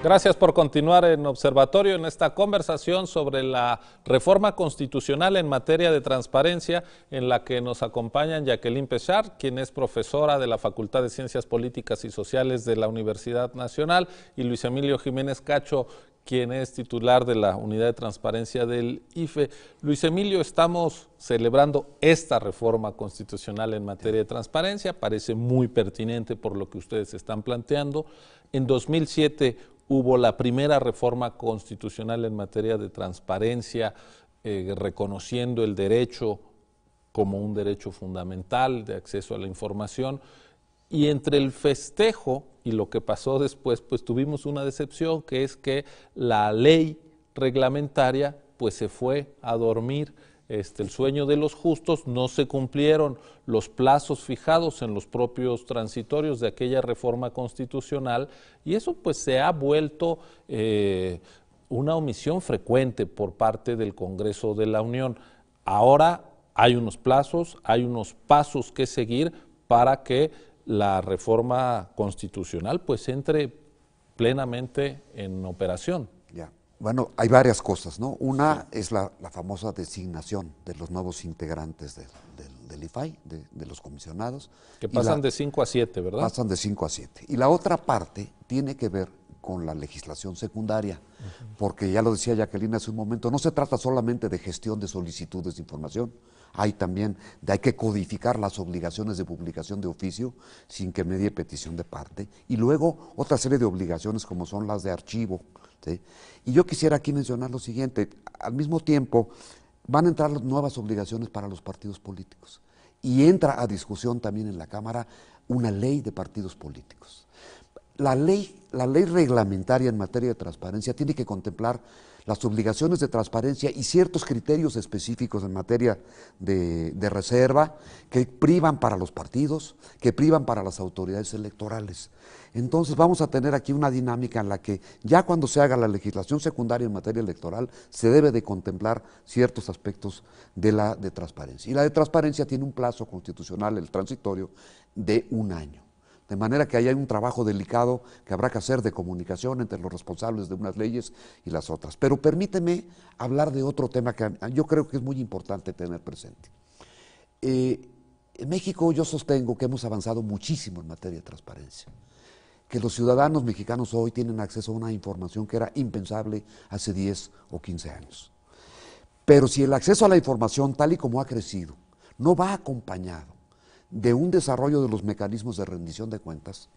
Gracias por continuar en Observatorio en esta conversación sobre la reforma constitucional en materia de transparencia, en la que nos acompañan Jacqueline Pechard, quien es profesora de la Facultad de Ciencias Políticas y Sociales de la Universidad Nacional, y Luis Emilio Jiménez Cacho, quien es titular de la Unidad de Transparencia del IFE. Luis Emilio, estamos celebrando esta reforma constitucional en materia de transparencia, parece muy pertinente por lo que ustedes están planteando. En 2007 hubo la primera reforma constitucional en materia de transparencia, reconociendo el derecho como un derecho fundamental de acceso a la información, y entre el festejo y lo que pasó después, pues tuvimos una decepción, que es que la ley reglamentaria pues se fue a dormir. El sueño de los justos, no se cumplieron los plazos fijados en los propios transitorios de aquella reforma constitucional, y eso pues se ha vuelto una omisión frecuente por parte del Congreso de la Unión. Ahora hay unos plazos, hay unos pasos que seguir para que la reforma constitucional pues entre plenamente en operación. Ya. Bueno, hay varias cosas, ¿no? Una es la famosa designación de los nuevos integrantes del IFAI, de los comisionados. Que pasan de 5 a 7, ¿verdad? Pasan de 5 a 7. Y la otra parte tiene que ver con la legislación secundaria, porque ya lo decía Jacqueline hace un momento, no se trata solamente de gestión de solicitudes de información, hay que codificar las obligaciones de publicación de oficio sin que medie petición de parte, y luego otra serie de obligaciones como son las de archivo, ¿sí? Y yo quisiera aquí mencionar lo siguiente: al mismo tiempo van a entrar nuevas obligaciones para los partidos políticos, y entra a discusión también en la Cámara una ley de partidos políticos. La ley reglamentaria en materia de transparencia tiene que contemplar las obligaciones de transparencia y ciertos criterios específicos en materia de reserva que privan para los partidos, que privan para las autoridades electorales. Entonces vamos a tener aquí una dinámica en la que ya cuando se haga la legislación secundaria en materia electoral se debe de contemplar ciertos aspectos de transparencia. Y la de transparencia tiene un plazo constitucional, el transitorio, de 1 año. De manera que ahí hay un trabajo delicado que habrá que hacer de comunicación entre los responsables de unas leyes y las otras. Pero permíteme hablar de otro tema que yo creo que es muy importante tener presente. En México yo sostengo que hemos avanzado muchísimo en materia de transparencia, que los ciudadanos mexicanos hoy tienen acceso a una información que era impensable hace 10 o 15 años. Pero si el acceso a la información, tal y como ha crecido, no va acompañado de un desarrollo de los mecanismos de rendición de cuentas,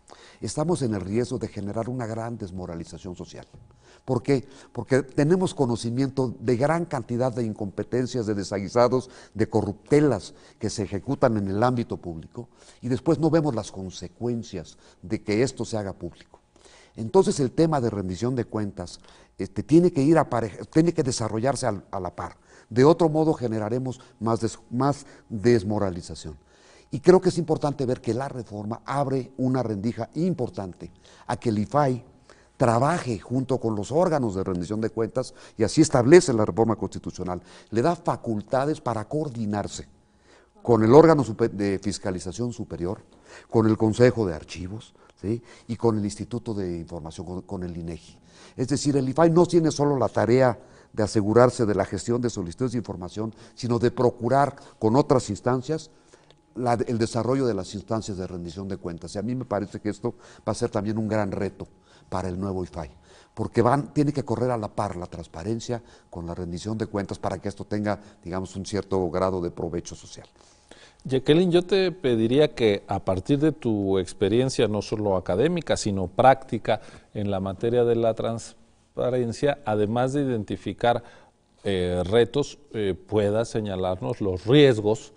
estamos en el riesgo de generar una gran desmoralización social. ¿Por qué? Porque tenemos conocimiento de gran cantidad de incompetencias, de desaguisados, de corruptelas que se ejecutan en el ámbito público, y después no vemos las consecuencias de que esto se haga público. Entonces el tema de rendición de cuentas tiene que desarrollarse a la par. De otro modo generaremos más desmoralización. Y creo que es importante ver que la reforma abre una rendija importante a que el IFAI trabaje junto con los órganos de rendición de cuentas, y así establece la reforma constitucional. Le da facultades para coordinarse con el órgano de fiscalización superior, con el Consejo de Archivos, ¿sí? Y con el Instituto de Información, con el INEGI. Es decir, el IFAI no tiene solo la tarea de asegurarse de la gestión de solicitudes de información, sino de procurar con otras instancias el desarrollo de las instancias de rendición de cuentas. Y a mí me parece que esto va a ser también un gran reto para el nuevo IFAI, porque tiene que correr a la par la transparencia con la rendición de cuentas para que esto tenga, digamos, un cierto grado de provecho social. Jacqueline, yo te pediría que a partir de tu experiencia, no solo académica, sino práctica en la materia de la transparencia, además de identificar retos, puedas señalarnos los riesgos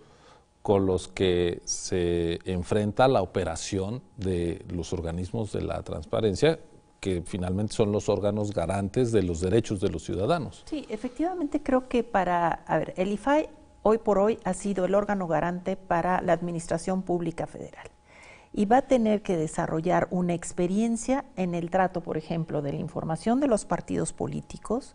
con los que se enfrenta la operación de los organismos de la transparencia, que finalmente son los órganos garantes de los derechos de los ciudadanos. Sí, efectivamente creo que el IFAI hoy por hoy ha sido el órgano garante para la administración pública federal. y va a tener que desarrollar una experiencia en el trato, por ejemplo, de la información de los partidos políticos,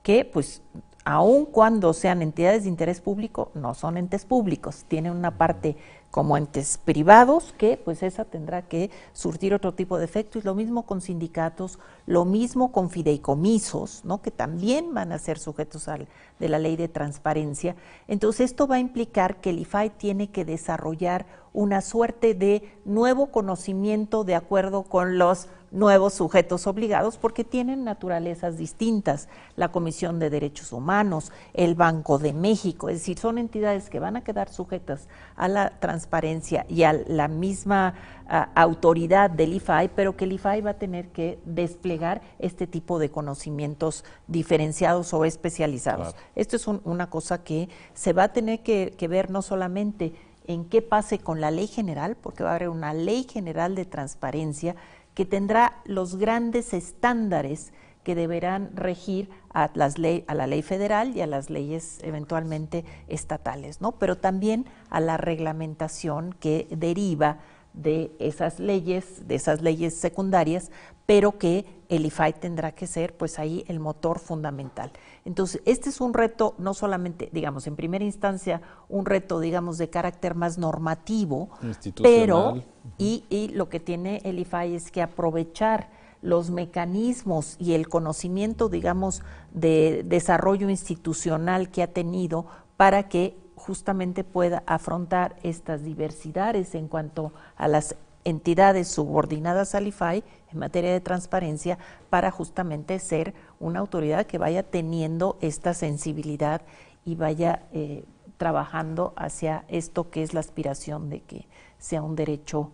que pues aun cuando sean entidades de interés público, no son entes públicos, tienen una parte como entes privados que pues esa tendrá que surtir otro tipo de efecto, y lo mismo con sindicatos, lo mismo con fideicomisos, ¿no?, que también van a ser sujetos de la ley de transparencia. Entonces esto va a implicar que el IFAI tiene que desarrollar una suerte de nuevo conocimiento de acuerdo con los nuevos sujetos obligados, porque tienen naturalezas distintas. La Comisión de Derechos Humanos, el Banco de México, es decir, son entidades que van a quedar sujetas a la transparencia y a la misma autoridad del IFAI, pero que el IFAI va a tener que desplegar este tipo de conocimientos diferenciados o especializados. Claro. Esto es una cosa que se va a tener que ver no solamente en qué pase con la ley general, porque va a haber una ley general de transparencia que tendrá los grandes estándares que deberán regir a la ley federal y a las leyes eventualmente estatales, ¿no? Pero también a la reglamentación que deriva de esas leyes secundarias, pero que el IFAI tendrá que ser pues ahí el motor fundamental. Entonces, este es un reto no solamente, digamos, en primera instancia, un reto, digamos, de carácter más normativo, pero, y lo que tiene el IFAI es que aprovechar los mecanismos y el conocimiento, digamos, de desarrollo institucional que ha tenido para que justamente pueda afrontar estas diversidades en cuanto a las entidades subordinadas al IFAI en materia de transparencia, para justamente ser una autoridad que vaya teniendo esta sensibilidad y vaya trabajando hacia esto que es la aspiración de que sea un derecho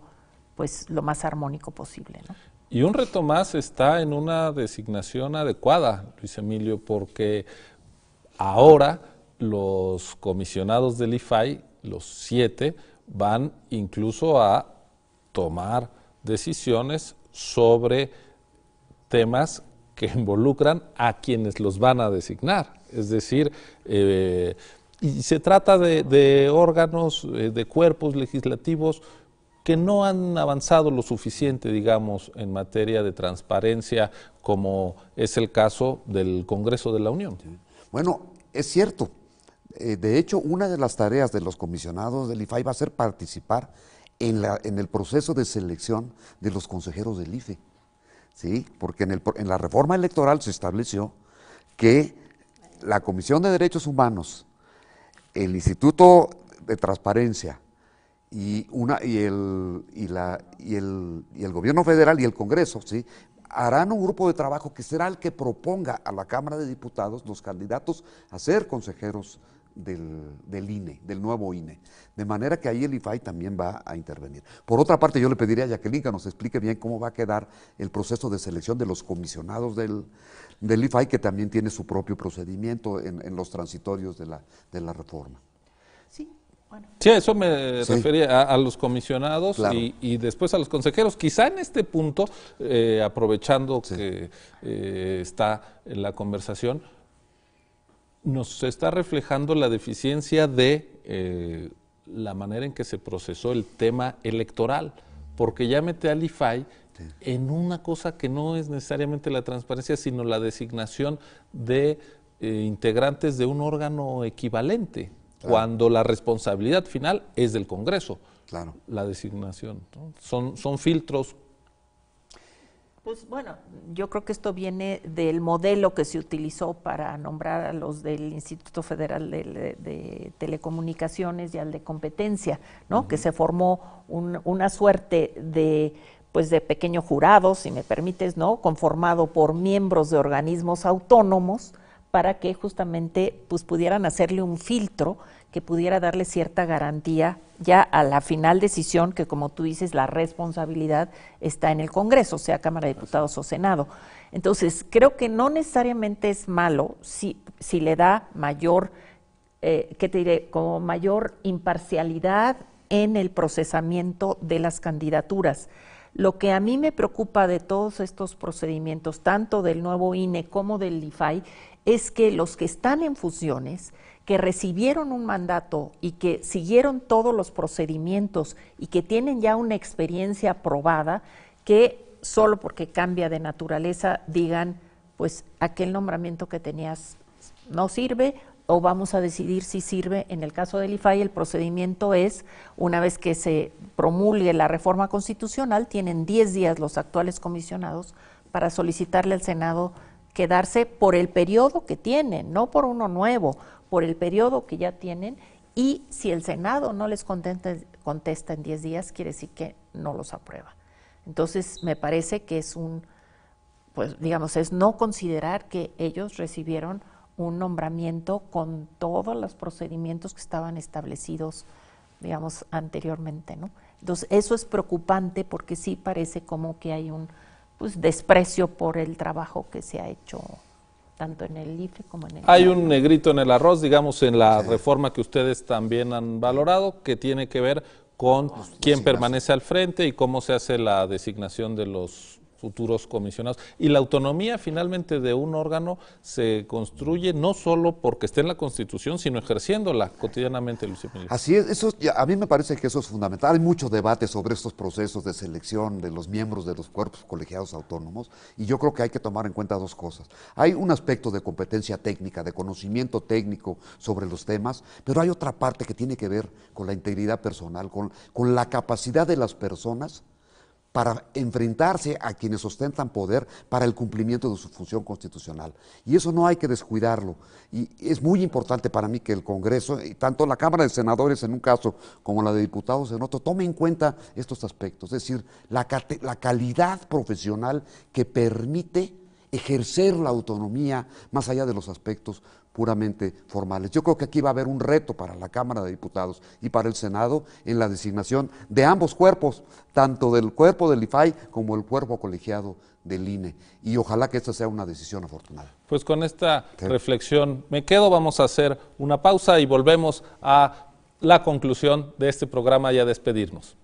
pues lo más armónico posible, ¿no? Y un reto más está en una designación adecuada, Luis Emilio, porque ahora los comisionados del IFAI, los 7, van incluso a tomar decisiones sobre temas que involucran a quienes los van a designar. Es decir, y se trata de órganos, de cuerpos legislativos que no han avanzado lo suficiente, digamos, en materia de transparencia, como es el caso del Congreso de la Unión. Bueno, es cierto. De hecho, una de las tareas de los comisionados del IFAI va a ser participar en el proceso de selección de los consejeros del IFE, ¿sí? Porque en la reforma electoral se estableció que la Comisión de Derechos Humanos, el Instituto de Transparencia y el Gobierno Federal y el Congreso, ¿sí?, harán un grupo de trabajo que será el que proponga a la Cámara de Diputados los candidatos a ser consejeros del INE, del nuevo INE, de manera que ahí el IFAI también va a intervenir. Por otra parte, yo le pediría a Jacqueline que nos explique bien cómo va a quedar el proceso de selección de los comisionados del IFAI, que también tiene su propio procedimiento en los transitorios de la reforma. Sí. Bueno. Sí, a eso me refería, a los comisionados, claro, y después a los consejeros. Quizá en este punto, aprovechando que está en la conversación, nos está reflejando la deficiencia de la manera en que se procesó el tema electoral, porque ya mete al IFAI en una cosa que no es necesariamente la transparencia, sino la designación de integrantes de un órgano equivalente. Claro. Cuando la responsabilidad final es del Congreso, claro, la designación, ¿no? Son filtros. Pues bueno, yo creo que esto viene del modelo que se utilizó para nombrar a los del Instituto Federal de Telecomunicaciones y al de Competencia, ¿no? Que se formó una suerte de pequeño jurado, si me permites, ¿no? Conformado por miembros de organismos autónomos, para que justamente pues pudieran hacerle un filtro que pudiera darle cierta garantía ya a la final decisión, que como tú dices, la responsabilidad está en el Congreso, sea Cámara de Diputados o Senado. Entonces, creo que no necesariamente es malo si le da mayor, como mayor imparcialidad en el procesamiento de las candidaturas. Lo que a mí me preocupa de todos estos procedimientos, tanto del nuevo INE como del IFAI, es que los que están en funciones, que recibieron un mandato y que siguieron todos los procedimientos y que tienen ya una experiencia probada, que solo porque cambia de naturaleza digan, pues aquel nombramiento que tenías no sirve, o vamos a decidir si sirve. En el caso del IFAI, el procedimiento es, una vez que se promulgue la reforma constitucional, tienen 10 días los actuales comisionados para solicitarle al Senado quedarse por el periodo que tienen, no por uno nuevo, por el periodo que ya tienen, y si el Senado no les contesta en 10 días, quiere decir que no los aprueba. Entonces, me parece que es pues digamos, es no considerar que ellos recibieron un nombramiento con todos los procedimientos que estaban establecidos, digamos, anteriormente, ¿no? Entonces, eso es preocupante porque sí parece como que hay un desprecio por el trabajo que se ha hecho tanto en el IFE como en el... Hay un negrito en el arroz, digamos, en la reforma que ustedes también han valorado, que tiene que ver con quién permanece al frente y cómo se hace la designación de los futuros comisionados. Y la autonomía finalmente de un órgano se construye no solo porque esté en la Constitución, sino ejerciéndola cotidianamente, Luis Emilio. Así es, a mí me parece que eso es fundamental. Hay mucho debate sobre estos procesos de selección de los miembros de los cuerpos colegiados autónomos, y yo creo que hay que tomar en cuenta dos cosas. Hay un aspecto de competencia técnica, de conocimiento técnico sobre los temas, pero hay otra parte que tiene que ver con la integridad personal, con la capacidad de las personas para enfrentarse a quienes ostentan poder para el cumplimiento de su función constitucional. Y eso no hay que descuidarlo. Y es muy importante para mí que el Congreso, y tanto la Cámara de Senadores en un caso como la de Diputados en otro, tome en cuenta estos aspectos, es decir, la calidad profesional que permite ejercer la autonomía más allá de los aspectos puramente formales. Yo creo que aquí va a haber un reto para la Cámara de Diputados y para el Senado en la designación de ambos cuerpos, tanto del cuerpo del IFAI como el cuerpo colegiado del INE, y ojalá que esta sea una decisión afortunada. Pues con esta reflexión me quedo, vamos a hacer una pausa y volvemos a la conclusión de este programa y a despedirnos.